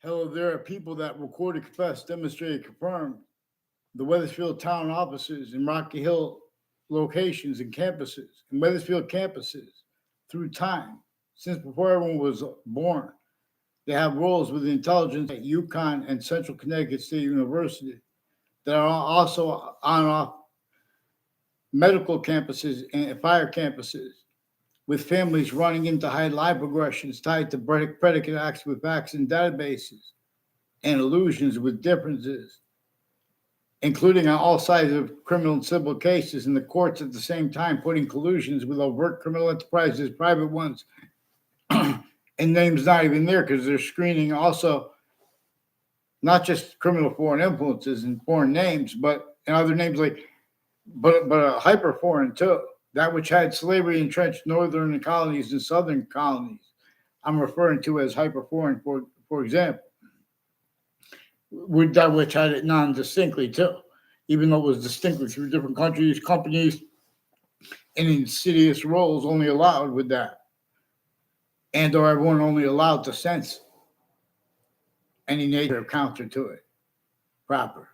Hell, there are people that recorded, confessed, demonstrated, confirmed the Wethersfield town offices and Rocky Hill locations and campuses and Wethersfield campuses through time, since before everyone was born. They have roles with intelligence at UConn and Central Connecticut State University that are also on and off medical campuses and fire campuses, with families running into high line progressions tied to predicate acts with facts and databases and illusions with differences, including on all sides of criminal and civil cases in the courts at the same time, putting collusions with overt criminal enterprises, private ones, and names not even there because they're screening also not just criminal foreign influences and foreign names, but and other names like, but hyper foreign too. That which had slavery entrenched northern colonies and southern colonies, I'm referring to as hyper foreign, for example, with that which had it non-distinctly too, even though it was distinctly through different countries, companies, and insidious roles only allowed with that, and or everyone only allowed to sense any nature of counter to it, proper,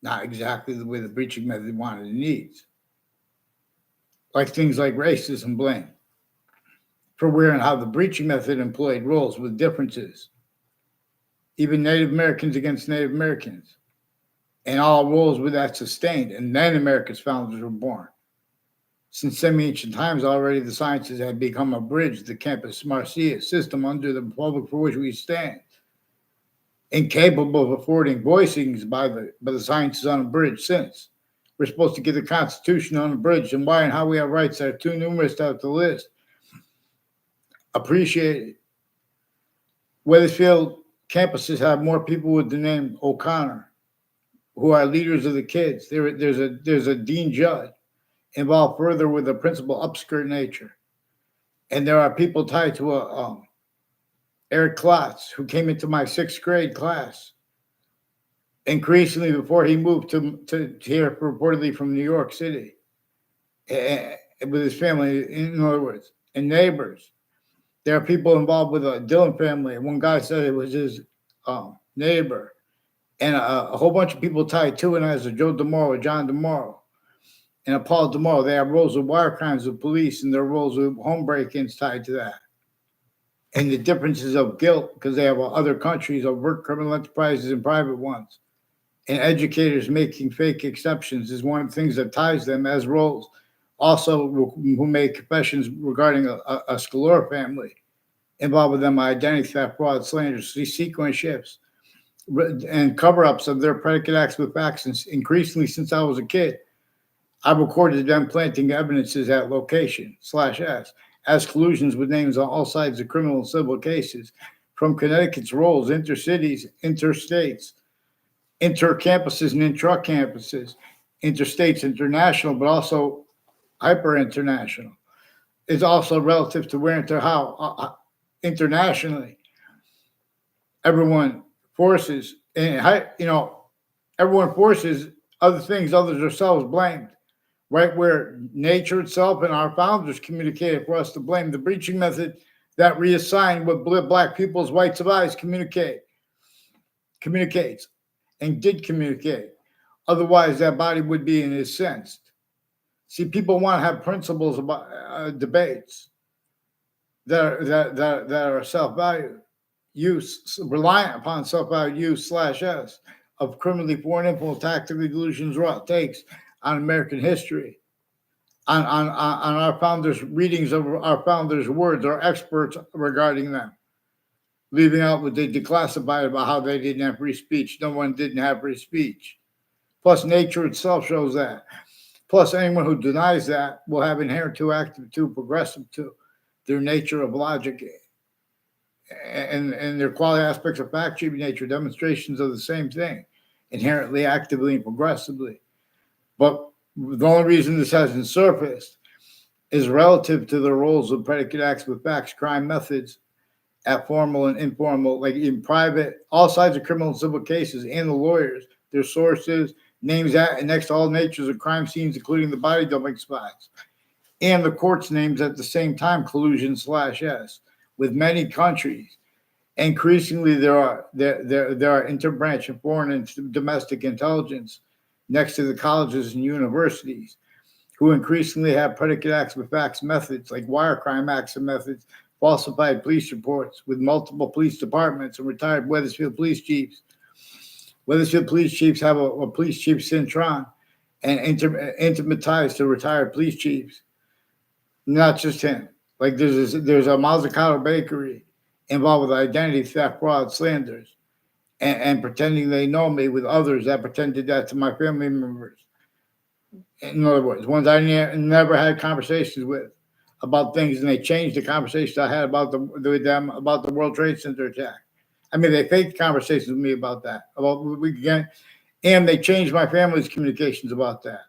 not exactly the way the breaching method wanted and needs, like things like racism blame, for where and how the breaching method employed roles with differences, even Native Americans against Native Americans, and all roles with that sustained, and then America's founders were born. Since semi-ancient times already, the sciences had become a bridge, the campus marcia system under the republic for which we stand, incapable of affording voicings by the sciences on a bridge since. We're supposed to get the Constitution on a bridge, and why and how we have rights that are too numerous to have to list. Appreciate it. Wethersfield campuses have more people with the name O'Connor, who are leaders of the kids. There's a dean judge involved further with a principal upskirt nature. And there are people tied to Eric Klotz, who came into my sixth grade class increasingly before he moved to here reportedly from New York City with his family, in other words, and neighbors. There are people involved with the Dillon family. One guy said it was his neighbor, and a whole bunch of people tied to it as a Joe DeMoro, John DeMoro, and a Paul DeMoro. They have roles with wire crimes with police, and their roles with home break-ins tied to that. And the differences of guilt, because they have other countries, overt criminal enterprises and private ones. And educators making fake exceptions is one of the things that ties them as roles. Also, who made confessions regarding a Scalora family involved with them, identity theft, fraud, slander, sequence shifts, and cover-ups of their predicate acts with facts. And increasingly, since I was a kid, I recorded them planting evidences at location /S as collusions with names on all sides of criminal and civil cases, from Connecticut's roles, intercities, interstates, intercampuses and intra-campuses, interstates, international, but also hyper-international. It's also relative to where and to how internationally everyone forces, and everyone forces other things, others themselves blamed. Right where nature itself and our founders communicated for us to blame, the breaching method that reassigned what black people's whites of eyes communicates and did communicate. Otherwise, that body would be incensed. See, people want to have principles about debates that are self-value use, reliant upon self-value use /S of criminally foreign influence, tactically delusions, raw takes on American history, on our founders' readings of our founders' words, our experts regarding them, leaving out what they declassified about how they didn't have free speech. No one didn't have free speech. Plus, nature itself shows that. Plus, anyone who denies that will have inherent to, active to, progressive to, their nature of logic and their quality aspects of fact, nature, demonstrations of the same thing, inherently, actively, and progressively. But the only reason this hasn't surfaced is relative to the roles of predicate acts with facts, crime methods at formal and informal, like in private, all sides of criminal and civil cases, and the lawyers, their sources, names at and next to all natures of crime scenes, including the body dumping spots, and the court's names at the same time, collusion /S, with many countries. Increasingly, there are interbranch and foreign and domestic intelligence next to the colleges and universities who increasingly have predicate acts with facts methods like wire crime acts and methods, falsified police reports with multiple police departments and retired Wethersfield police chiefs. Wethersfield police chiefs have a police chief Cintron and intimate ties to retired police chiefs. Not just him. Like there's a Mazzucato bakery involved with identity theft, fraud, slanders, and pretending they know me with others that pretended that to my family members. In other words, ones I never had conversations with about things, and they changed the conversation I had with them about the World Trade Center attack. I mean, they faked conversations with me about that, and they changed my family's communications about that.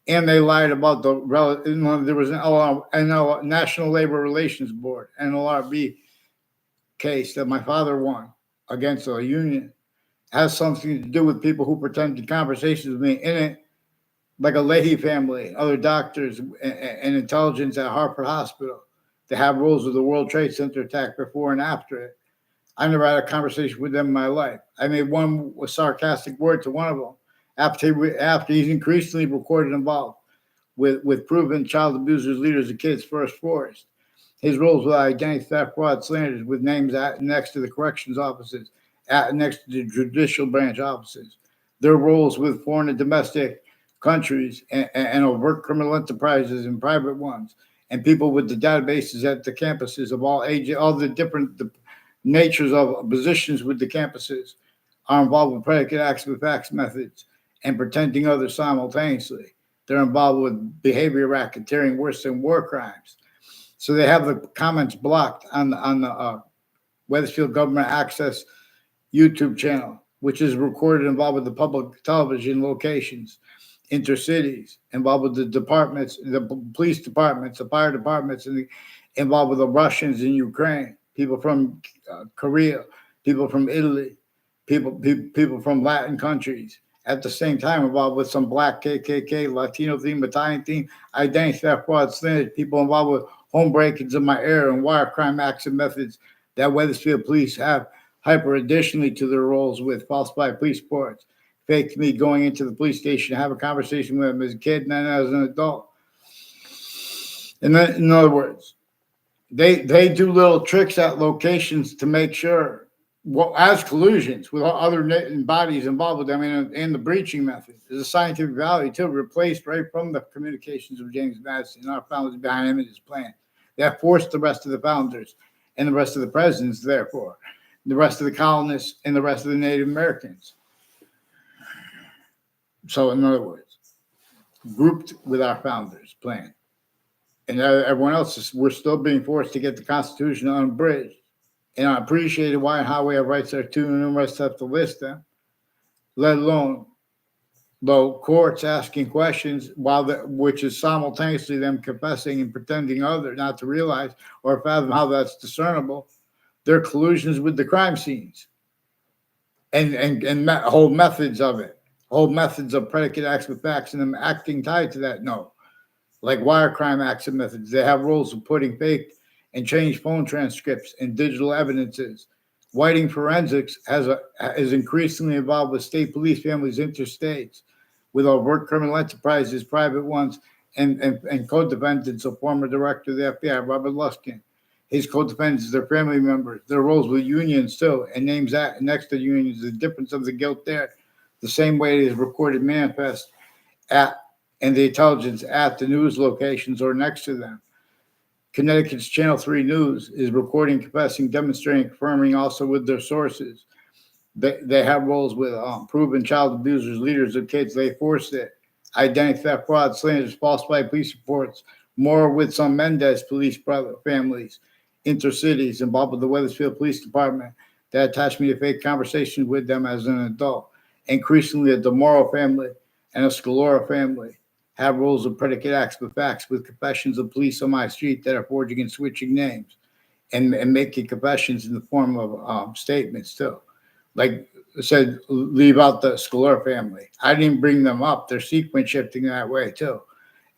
And they lied about there was a National Labor Relations Board, NLRB case that my father won against a union. It has something to do with people who pretended conversations with me in it, like a Leahy family, other doctors and intelligence at Hartford Hospital. They have roles of the World Trade Center attack before and after it. I never had a conversation with them in my life. I made one sarcastic word to one of them after he's increasingly recorded involved with proven child abusers, leaders of kids, First Forest. His roles with identity theft, fraud, slanders, with names next to the corrections offices, next to the judicial branch offices. Their roles with foreign and domestic countries and overt criminal enterprises and private ones, and people with the databases at the campuses of all ages, all the different natures of positions with the campuses are involved with predicate acts with facts methods and pretending others simultaneously. They're involved with behavior racketeering worse than war crimes. So they have the comments blocked on the Wethersfield Government Access YouTube channel, which is recorded involved with the public television locations, intercities, involved with the departments, the police departments, the fire departments, and involved with the Russians in Ukraine, people from Korea, people from Italy, people from Latin countries. At the same time, involved with some Black KKK, Latino theme, Italian theme, identity theft, fraud, slanders, people involved with home break-ins in my area and wire crime acts and methods that Wethersfield police have hyper additionally to their roles with falsified police reports. Faked me going into the police station to have a conversation with them as a kid and then as an adult. And then, in other words, they do little tricks at locations to make sure, well, as collusions with other bodies involved with them in the breaching method. There's a scientific value too, replaced right from the communications of James Madison and our founders behind him and his plan. That forced the rest of the founders and the rest of the presidents, therefore, the rest of the colonists and the rest of the Native Americans. So, in other words, grouped with our founders' plan. And everyone else, we're still being forced to get the Constitution unabridged. And I appreciate why and how we have rights that are too numerous to have to list them, let alone though courts asking questions which is simultaneously them confessing and pretending not to realize or fathom how that's discernible. Their collusions with the crime scenes and whole methods of it, whole methods of predicate acts with facts and them acting tied to that. No, like wire crime acts and methods. They have roles of putting fake and changed phone transcripts and digital evidences. Whiting forensics is increasingly involved with state police families interstates, with overt criminal enterprises, private ones, and co-defendants of former director of the FBI, Robert Luskin. His co-defendants, their family members, their roles with unions too, and names next to unions, the difference of the guilt there, the same way it is recorded manifest and the intelligence at the news locations or next to them. Connecticut's Channel 3 News is recording, confessing, demonstrating, confirming also with their sources. They have roles with proven child abusers, leaders of kids. They forced it. Identity theft, fraud, slanders, falsified police reports, more with some Mendez police families, intercities, involved with the Wethersfield Police Department that attached me to fake conversations with them as an adult. Increasingly, a DeMoro family and a Scalora family have roles of predicate acts with facts, with confessions of police on my street that are forging and switching names and making confessions in the form of statements too. Like I said, leave out the Scalora family. I didn't bring them up. They're sequence shifting that way too.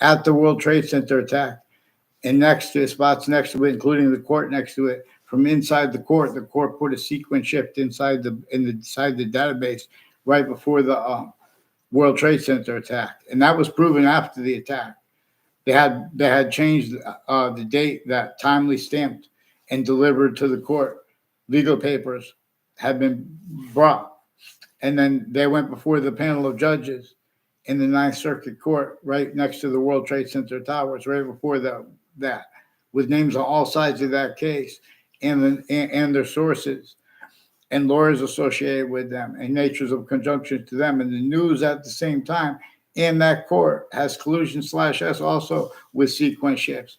At the World Trade Center attack and next to it, spots next to it, including the court next to it, from inside the court. The court put a sequence shift inside the database right before the World Trade Center attack, and that was proven after the attack. They had changed the date that timely stamped and delivered to the court. Legal papers had been brought, and then they went before the panel of judges in the Ninth Circuit Court, right next to the World Trade Center towers, right before that, with names on all sides of that case and their sources and lawyers associated with them and natures of conjunction to them, and the news at the same time. And that court has collusion/S also with sequence shifts,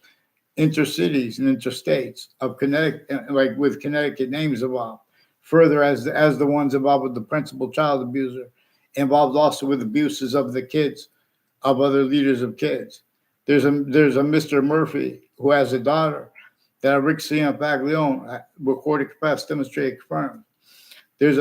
intercities and interstates of Connecticut, like with Connecticut names involved. Further, as the ones involved with the principal child abuser, involved also with abuses of the kids, of other leaders of kids. There's a Mr. Murphy who has a daughter that Rick Paglione recorded capacity demonstrated confirmed. There's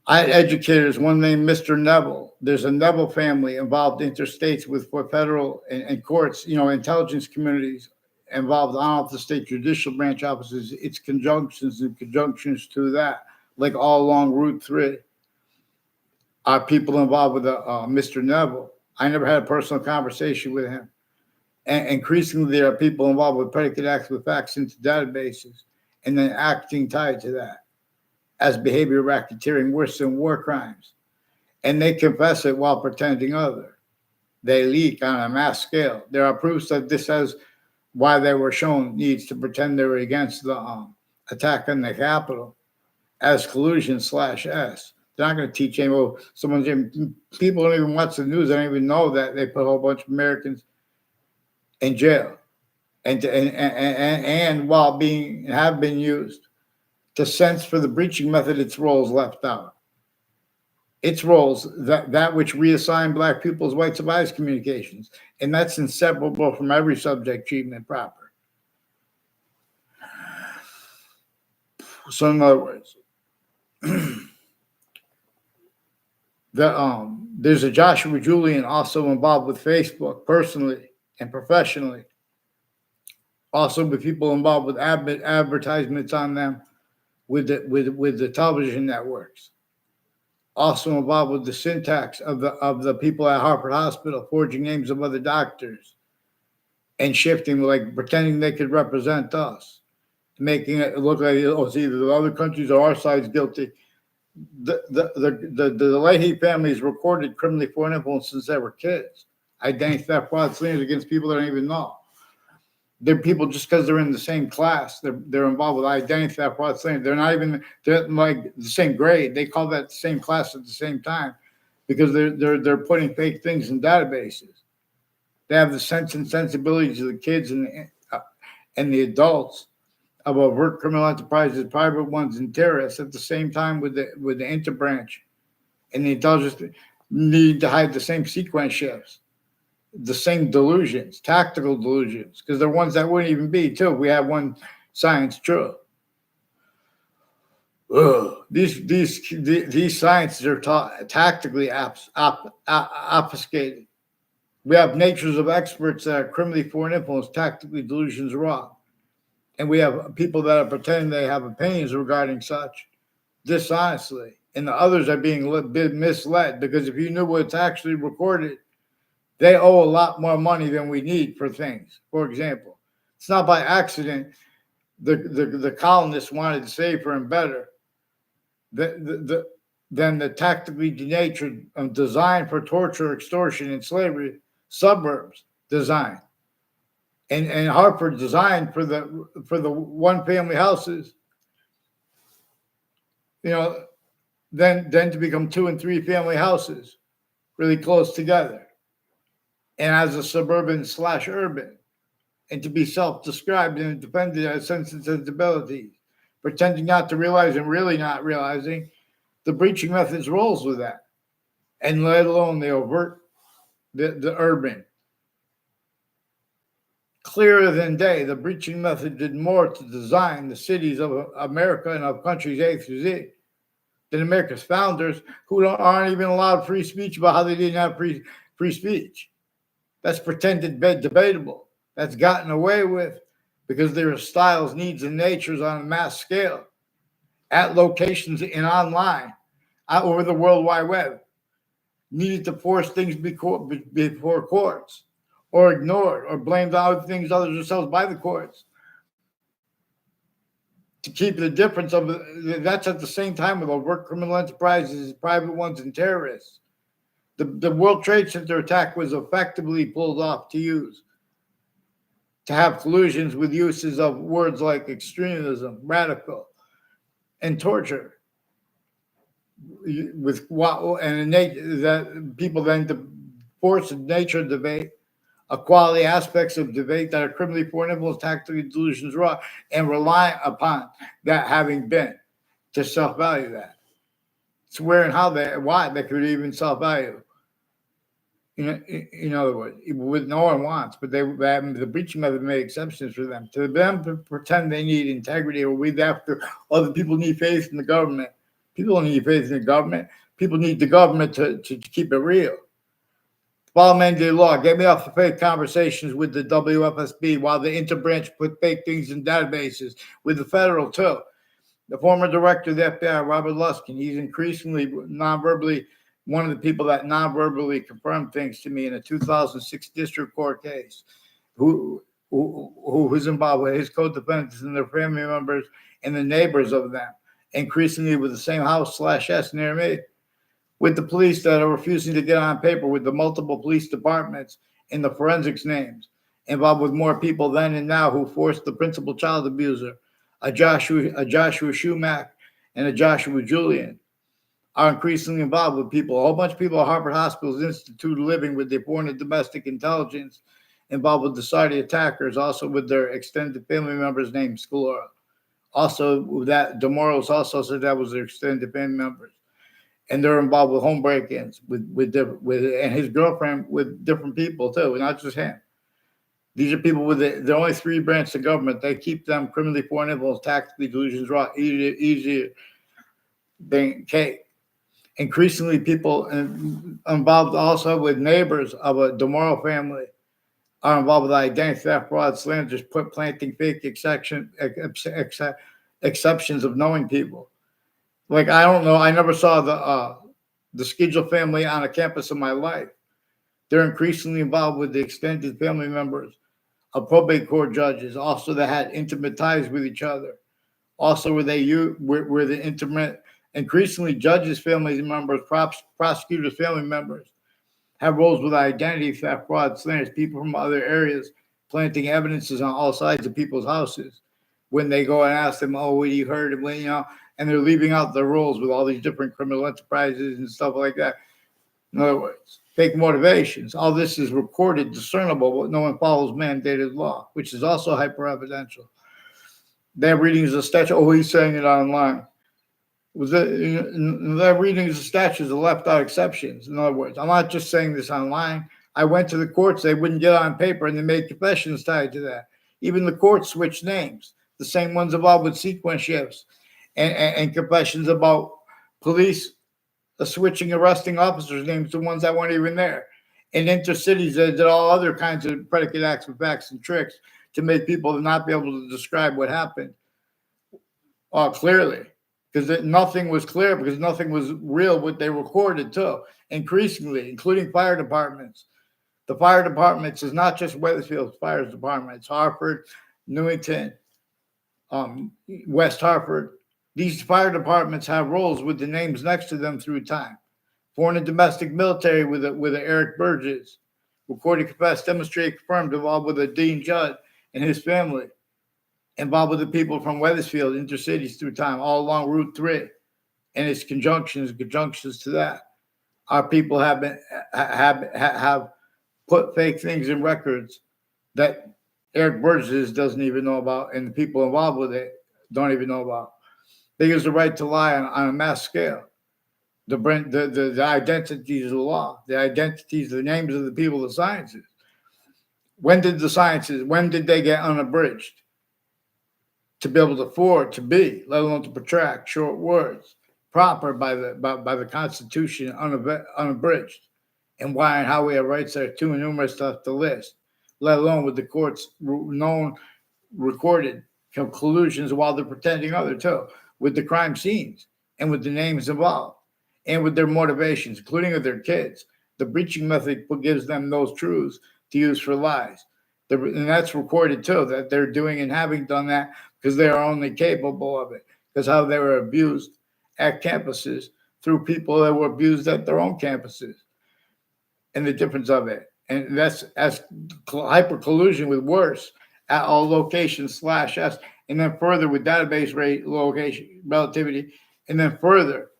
I had educators, one named Mr. Neville. There's a Neville family involved interstates with federal and courts, intelligence communities involved on the state judicial branch offices, its conjunctions to that, like all along Route 3. Are people involved with Mr. Neville? I never had a personal conversation with him. And increasingly, there are people involved with predicate acts with facts into databases and then acting tied to that as behavior racketeering worse than war crimes. And they confess it while pretending other. They leak on a mass scale. There are proofs that this is why they were shown needs to pretend they were against the attack on the Capitol as collusion/S. They're not going to teach anyone. People don't even watch the news. They don't even know that they put a whole bunch of Americans in jail, and while have been used to sense for the breaching method, its roles left out. Its roles, that which reassign Black people's white survivors communications, and that's inseparable from every subject treatment proper. So in other words, there's a Joshua Julian also involved with Facebook personally and professionally, also with people involved with advertisements on them with the television networks, also involved with the syntax of the people at Harvard Hospital, forging names of other doctors and shifting, like pretending they could represent us, making it look like it's either the other countries or our side's guilty. The Leahy families recorded criminally foreign influence since they were kids. Identity theft, fraud, slings against people they don't even know. They're people just because they're in the same class. They're involved with identity theft, fraud, slings. They're like the same grade. They call that the same class at the same time because they're putting fake things in databases. They have the sense and sensibilities of the kids and the adults of overt criminal enterprises, private ones, and terrorists at the same time with the interbranch and the intelligence need to hide the same sequence shifts, the same delusions, tactical delusions, because they're ones that wouldn't even be too if we have one science true. These sciences are tactically obfuscated. We have natures of experts that are criminally foreign influence, tactically delusions wrong. And we have people that are pretending they have opinions regarding such dishonestly. And the others are being misled because if you knew what's actually recorded, they owe a lot more money than we need for things. For example, it's not by accident the colonists wanted to safer and better than the tactically denatured and designed for torture, extortion, and slavery suburbs designed. And Hartford designed for the one family houses, then to become 2 and 3 family houses really close together. And as a suburban/urban, and to be self-described and independent as sense and sensibilities, pretending not to realize and really not realizing the breaching methods rolls with that, and let alone the overt, the urban. Clearer than day, the breaching method did more to design the cities of America and of countries A through Z than America's founders, who aren't even allowed free speech about how they didn't have free speech. That's pretended debatable. That's gotten away with because their styles, needs, and natures on a mass scale at locations and online over the World Wide Web needed to force things before courts or ignored or blamed on things others themselves by the courts to keep the difference of that's at the same time with overt criminal enterprises, private ones, and terrorists. The World Trade Center attack was effectively pulled off to have collusions with uses of words like extremism, radical, and torture. With what and that people then force the nature of debate, equality aspects of debate that are criminally foreign influence, tactically delusions raw, and rely upon that having been to self-value that. It's where and how why they could even self-value. In other words, with no one wants, but the breaching method made exceptions for them. To them to pretend they need integrity or we after other people need faith in the government. People don't need faith in the government. People need the government to keep it real. Follow mandated law. Get me off the fake conversations with the WFSB while the interbranch put fake things in databases with the federal too. The former director of the FBI, Robert Luskin, he's increasingly non-verbally one of the people that non-verbally confirmed things to me in a 2006 district court case, who was involved with his co-defendants and their family members and the neighbors of them, increasingly with the same house/S near me, with the police that are refusing to get on paper with the multiple police departments and the forensics names, involved with more people then and now who forced the principal child abuser, a Joshua Schumack and a Joshua Julian, are increasingly involved with people. A whole bunch of people at Harvard Hospital's Institute of Living with the appointed domestic intelligence involved with the Saudi attackers, also with their extended family members named Scalora. Also, that DeMoros also said that was their extended family members. And they're involved with home break-ins with and his girlfriend with different people too, not just him. These are people with the only three branches of government. They keep them criminally foreign influence, tactically delusions raw, easier than cake. Increasingly, people involved also with neighbors of a DeMoro family are involved with identity theft, fraud, slander, just planting fake exceptions of knowing people. Like, I don't know, I never saw the Schedule family on a campus in my life. They're increasingly involved with the extended family members of probate court judges, also that had intimate ties with each other. Also, were the intimate, increasingly judges' family members, prosecutors' family members have roles with identity theft, fraud, slanders, people from other areas planting evidences on all sides of people's houses when they go and ask them, oh, what you heard, and they're leaving out their roles with all these different criminal enterprises and stuff like that. In other words, fake motivations. All this is recorded, discernible, but no one follows mandated law, which is also hyper evidential. They have readings of statute. Oh, he's saying it online. Their readings of statutes are left out exceptions. In other words, I'm not just saying this online. I went to the courts. They wouldn't get on paper, and they made confessions tied to that. Even the courts switched names. The same ones involved with sequence shifts and confessions about police switching arresting officers' names to ones that weren't even there. In intercities, they did all other kinds of predicate acts with facts and tricks to make people not be able to describe what happened clearly. Because nothing was clear, because nothing was real what they recorded too, increasingly, including fire departments. The fire departments is not just Wethersfield Fire Department. It's Hartford, Newington, West Hartford. These fire departments have roles with the names next to them through time. Foreign and domestic military with Eric Burgess. Recorded, confessed, demonstrated, confirmed, involved with a Dean Judd and his family. Involved with the people from Wethersfield, intercities through time, all along Route 3 and its conjunctions to that. Our people have put fake things in records that Eric Burgess doesn't even know about, and the people involved with it don't even know about. They use the right to lie on a mass scale. The identities of the law, the identities, the names of the people, the sciences. When did they get unabridged? To be able to afford to be, let alone to protract short words, proper by the Constitution, unabridged, and why and how we have rights that are too numerous to list, let alone with the courts known recorded collusions while they're pretending other too, with the crime scenes and with the names involved and with their motivations, including of their kids. The breaching method gives them those truths to use for lies. And that's recorded too, that they're doing and having done that because they are only capable of it, because how they were abused at campuses through people that were abused at their own campuses, and the difference of it. And that's as hyper collusion with worse at all locations /s, and then further with database rate location relativity, and then further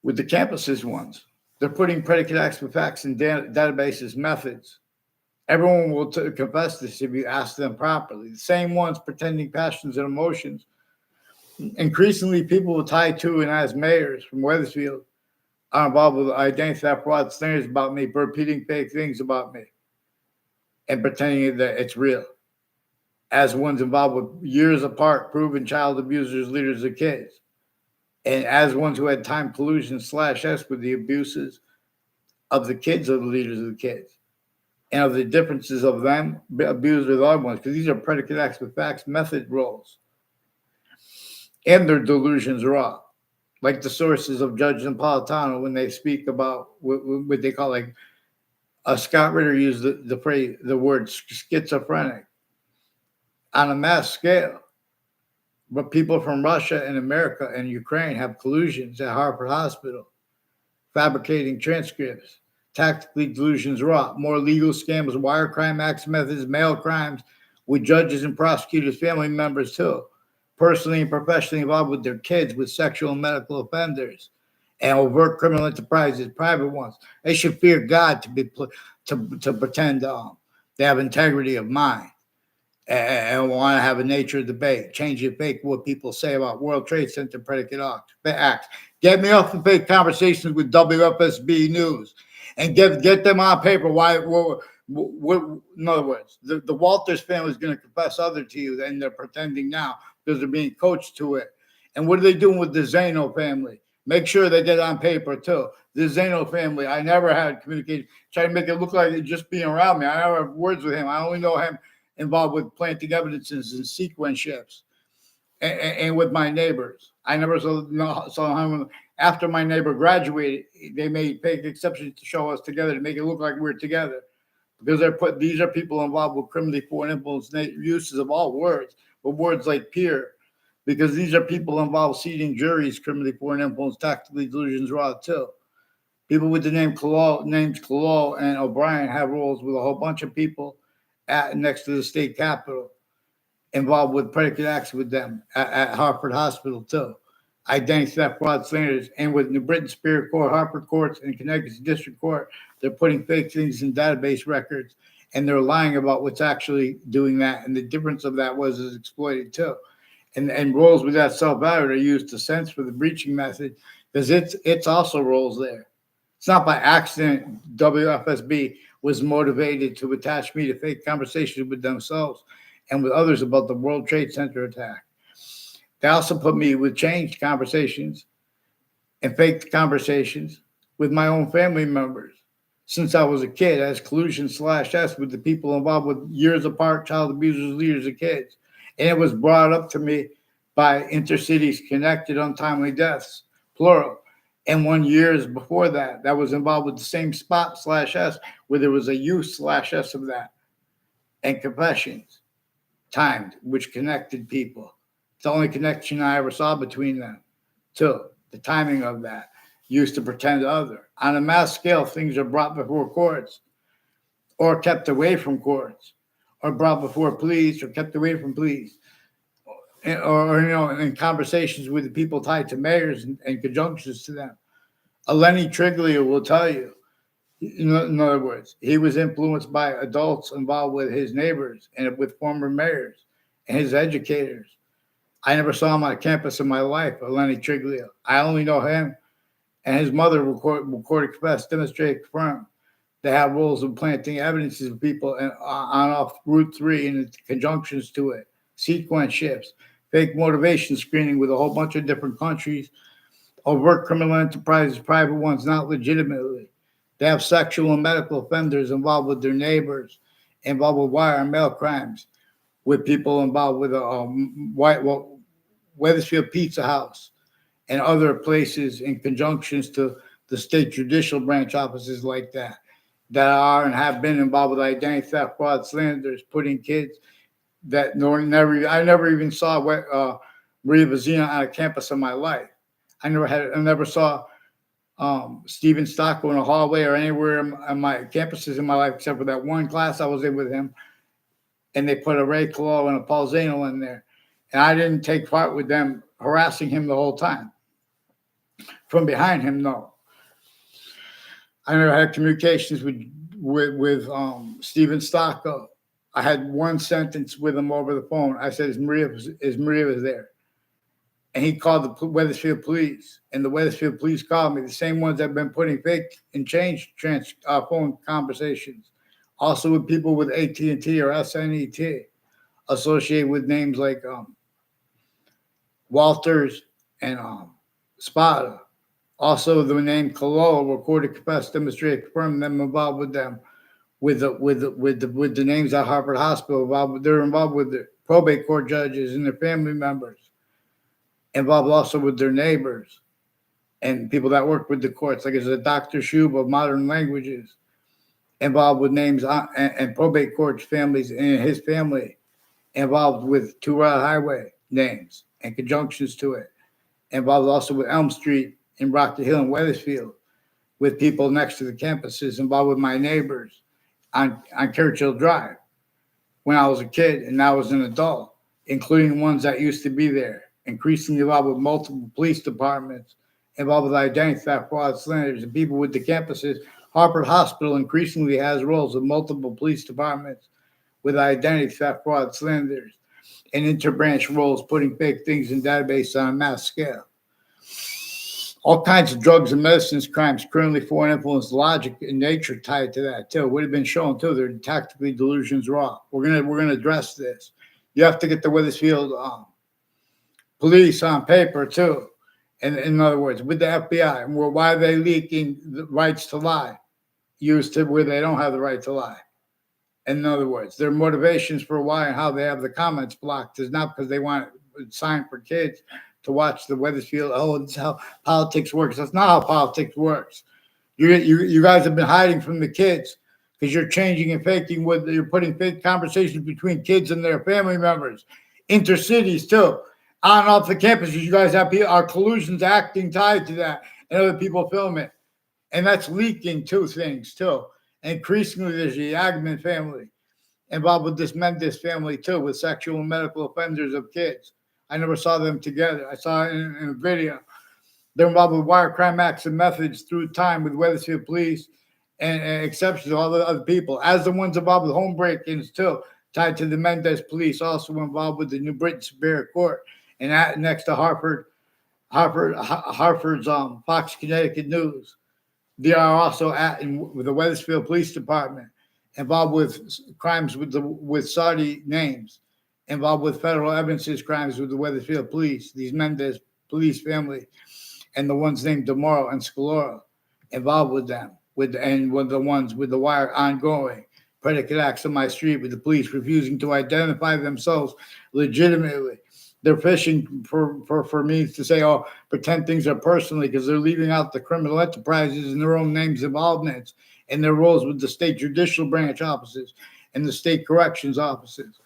with the campuses ones. They're putting predicate acts with facts in databases methods. Everyone will confess this if you ask them properly. The same ones pretending passions and emotions. Increasingly, people will tie to and as mayors from Wethersfield are involved with identity theft, fraud, slurs about me, repeating fake things about me, and pretending that it's real. As ones involved with years apart, proven child abusers, leaders of kids. And as ones who had time collusion /s with the abuses of the kids of the leaders of the kids, and of the differences of them abused with other ones, because these are predicate acts with facts method roles. And their delusions are off, like the sources of Judge Napolitano when they speak about what they call, like, Scott Ritter used the phrase, the word schizophrenic on a mass scale. But people from Russia and America and Ukraine have collusions at Harvard Hospital, fabricating transcripts, tactically delusions wrought, more legal scams, wire crime acts methods, mail crimes with judges and prosecutors, family members too, personally and professionally involved with their kids, with sexual and medical offenders, and overt criminal enterprises, private ones. They should fear God to pretend they have integrity of mind and want to have a nature of debate, change the fake what people say about World Trade Center predicate acts. Get me off the fake conversations with WFSB News and get them on paper. In other words, the Walters family is going to confess other to you than they're pretending now because they're being coached to it. And what are they doing with the Zano family? Make sure they get on paper too. The Zano family, I never had communication. Try to make it look like it's just being around me. I never have words with him. I only know him involved with planting evidences and sequence ships, and with my neighbors. I never saw him after my neighbor graduated. They made fake exceptions to show us together to make it look like we're together, because these are people involved with criminally foreign influence uses of all words, but words like peer, because these are people involved seating juries, criminally foreign influence, tactically delusions raw too. People with the names Kalal and O'Brien have roles with a whole bunch of people next to the state capitol, involved with predicate acts with them at Harvard Hospital too. Identity theft, fraud, slanders, and with New Britain Superior Court, Harvard Courts, and Connecticut District Court, they're putting fake things in database records, and they're lying about what's actually doing that. And the difference of that is exploited too. And roles with that self-value are used to sense for the breaching method, because it's also roles there. It's not by accident WFSB was motivated to attach me to fake conversations with themselves and with others about the World Trade Center attack. They also put me with changed conversations and fake conversations with my own family members since I was a kid, as collusion /s with the people involved with years apart child abusers, leaders of kids. And it was brought up to me by intercities connected untimely deaths, plural. And 1 year before that was involved with the same spot /s, where there was a use /s of that, and confessions timed, which connected people. It's the only connection I ever saw between them, too. The timing of that used to pretend other. On a mass scale, things are brought before courts, or kept away from courts, or brought before police, or kept away from police, or in conversations with the people tied to mayors and conjunctions to them. Lenny Triglia will tell you, in other words, he was influenced by adults involved with his neighbors and with former mayors and his educators. I never saw him on campus in my life, Lenny Triglia. I only know him and his mother recorded, confessed, demonstrated, confirmed. They have roles of planting evidences of people on off Route 3 and conjunctions to it, sequence shifts, fake motivation screening with a whole bunch of different countries, overt criminal enterprises, private ones, not legitimately. They have sexual and medical offenders involved with their neighbors, involved with wire and mail crimes, with people involved with Wethersfield Pizza House and other places in conjunctions to the state judicial branch offices like that are and have been involved with identity theft, fraud, slanders, putting kids that I never even saw Maria Vazina on a campus in my life. I never saw Steven Stocco in a hallway or anywhere on my campuses in my life, except for that one class I was in with him. And they put a Ray Colo and a Paul Zano in there. And I didn't take part with them harassing him the whole time. From behind him, no. I never had communications with Steven Stocco. I had one sentence with him over the phone. I said, is Maria there? And he called the Wethersfield police, and the Wethersfield police called me, the same ones that have been putting fake and change phone conversations. Also with people with AT&T or SNET associated with names like Walters and Spada. Also the name Colo, recorded, confessed, demonstrated, confirmed them involved with them, with the names at Harvard Hospital. They're involved with the probate court judges and their family members. Involved also with their neighbors and people that work with the courts, like it's a Dr. Shub of modern languages, involved with names and probate court families and his family, involved with 2 Route Highway names and conjunctions to it, involved also with Elm Street in Rockdale Hill and Wethersfield, with people next to the campuses, involved with my neighbors on Churchill Drive when I was a kid and now as an adult, including ones that used to be there. Increasingly involved with multiple police departments, involved with identity theft, fraud, slanders, and people with the campuses. Harvard Hospital increasingly has roles with multiple police departments with identity theft, fraud, slanders, and interbranch roles, putting fake things in databases on a mass scale. All kinds of drugs and medicines crimes, currently foreign influence, logic, and nature tied to that too. Would have been shown too. They're tactically delusions raw. We're gonna address this. You have to get the Wethersfield police on paper too. And in other words, with the FBI, why are they leaking the rights to lie used to where they don't have the right to lie? In other words, their motivations for why and how they have the comments blocked is not because they want it signed for kids to watch the Wethersfield. Oh, this is how politics works. That's not how politics works. You guys have been hiding from the kids because you're changing and faking you're putting fake conversations between kids and their family members, intercities too. On and off the campuses, you guys have our collusions acting tied to that, and other people film it. And that's leaking two things, too. And increasingly, there's the Yagman family involved with this Mendes family, too, with sexual and medical offenders of kids. I never saw them together. I saw it in a video. They're involved with wire crime acts and methods through time with Wethersfield police and exceptions of all the other people, as the ones involved with home break-ins, too, tied to the Mendes police, also involved with the New Britain Superior Court. And that next to Hartford's Fox Connecticut News. They are also with the Wethersfield Police Department, involved with crimes with Saudi names, involved with federal evidences crimes with the Wethersfield Police, these Mendes police family, and the ones named DeMoro and Scalora, involved with them, with the ones with the wire ongoing, predicate acts on my street with the police refusing to identify themselves legitimately. They're fishing for me to say, oh, pretend things are personally, because they're leaving out the criminal enterprises and their own names, involvements, and their roles with the state judicial branch offices and the state corrections offices.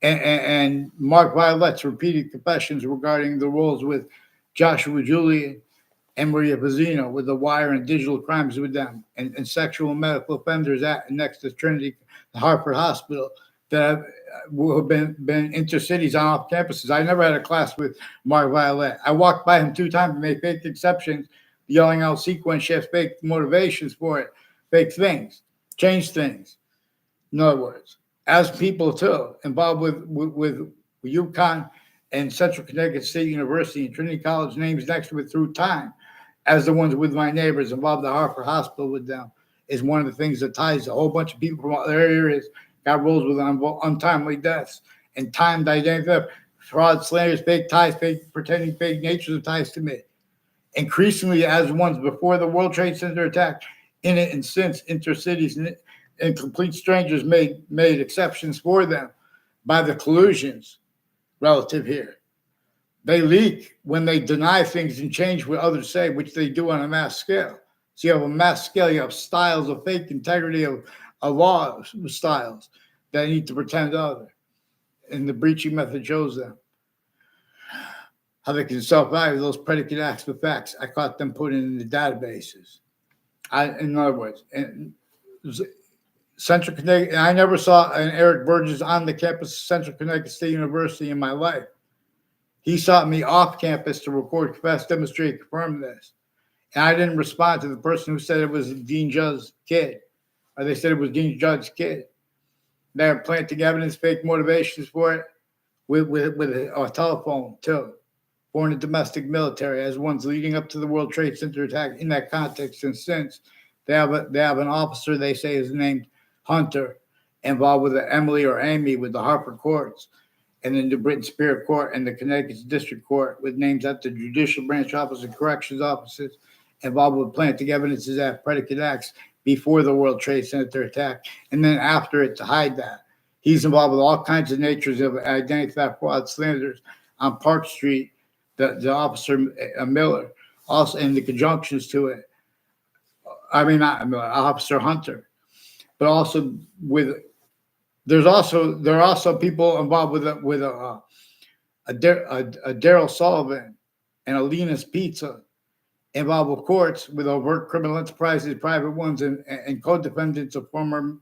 And Mark Violette's repeated confessions regarding the roles with Joshua Julian and Maria Vazino with the wire and digital crimes with them, and sexual and medical offenders next to Trinity Hartford Hospital that have been intercities on off campuses. I never had a class with Mark Violette. I walked by him 2 times and made fake exceptions, yelling out sequence shifts, fake motivations for it, fake things, change things. In other words, as people too, involved with UConn and Central Connecticut State University and Trinity College names next to it through time, as the ones with my neighbors involved at Hartford Hospital with them, is one of the things that ties a whole bunch of people from other areas got roles with untimely deaths and timed identity theft, fraud, slanders, fake ties, pretending fake natures of ties to me. Increasingly, as ones before the World Trade Center attack, in it and since intercities and complete strangers made exceptions for them by the collusions relative here. They leak when they deny things and change what others say, which they do on a mass scale. So you have a mass scale, you have styles of fake integrity of law styles that need to pretend other. And the breaching method shows them how they can self-value those predicate acts with facts. I caught them putting in the databases. In other words, Central Connecticut, and I never saw an Eric Burgess on the campus of Central Connecticut State University in my life. He sought me off campus to record, confess, demonstrate, confirm this. And I didn't respond to the person who said it was Dean Judd's kid, or they said it was Dean Judd's kid. They're planting evidence, fake motivations for it with a telephone, too. Foreign and domestic military as ones leading up to the World Trade Center attack in that context. And since they have an officer they say is named Hunter involved with the Emily or Amy with the Hartford courts and the New Britain Superior Court and the Connecticut District Court with names at the Judicial Branch Office and Corrections Offices involved with planting evidences at predicate acts before the World Trade Center attack and then after it to hide that. He's involved with all kinds of natures of identity theft, fraud, slanders on Park Street. The officer Miller, also in the conjunctions to it. I mean, not Miller, Officer Hunter, but also there are also people involved with a Daryl Sullivan and a Lena's Pizza involved with courts with overt criminal enterprises, private ones, and co-defendants of former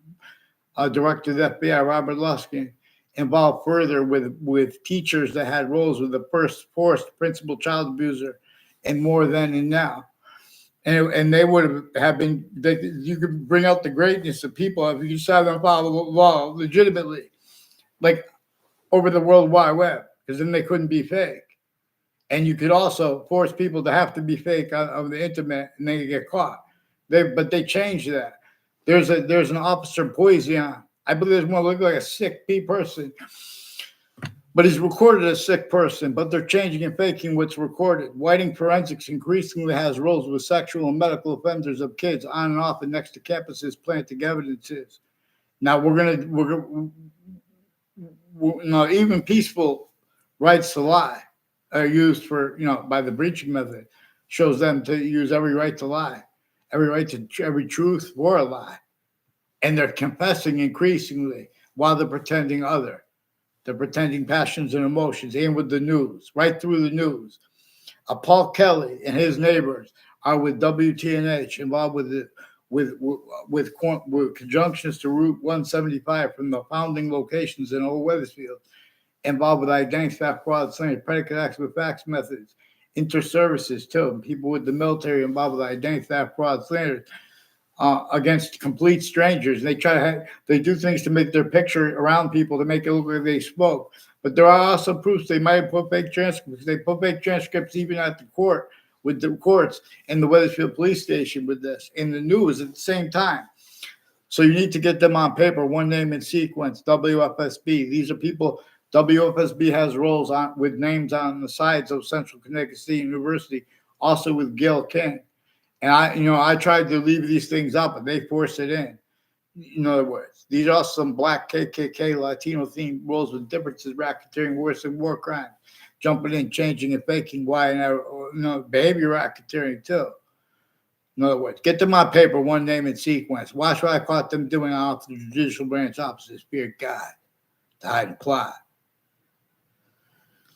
director of the FBI Robert Luskin. Involved further with teachers that had roles with the first forced principal child abuser and more then and now. And they would have been, you could bring out the greatness of people if you saw them follow the law legitimately, like over the World Wide Web, because then they couldn't be fake. And you could also force people to have to be fake on the internet and they get caught. But they changed that. There's an officer Poison. I believe there's one look like a sick person, but he's recorded as a sick person, but they're changing and faking what's recorded. Whiting Forensics increasingly has roles with sexual and medical offenders of kids on and off and next to campuses planting evidences. Now even peaceful rights to lie are used for, by the breaching method, shows them to use every right to lie, every truth for a lie. And they're confessing increasingly while they're pretending other. They're pretending passions and emotions, and with the news, right through the news. Paul Kelly and his neighbors are with WTNH, involved with conjunctions to Route 175 from the founding locations in Old Wethersfield, involved with identity theft, fraud, slander, predicate acts with facts methods, inter-services too, people with the military involved with identity theft, fraud, slander, against complete strangers. They they do things to make their picture around people to make it look like they spoke. But there are also proofs they might have put fake transcripts. They put fake transcripts even at the court with the courts and the Wethersfield police station with this in the news at the same time. So you need to get them on paper, one name in sequence, WFSB. These are people, WFSB has roles with names on the sides of Central Connecticut State University, also with Gail King. And I tried to leave these things up, but they forced it in. In other words, these are some black KKK Latino themed roles with differences, racketeering, worse than war crimes, jumping in, changing and faking why, and behavior racketeering too. In other words, get them on paper, one name in sequence. Watch what I caught them doing off the Judicial Branch offices. Fear God to hide and plot.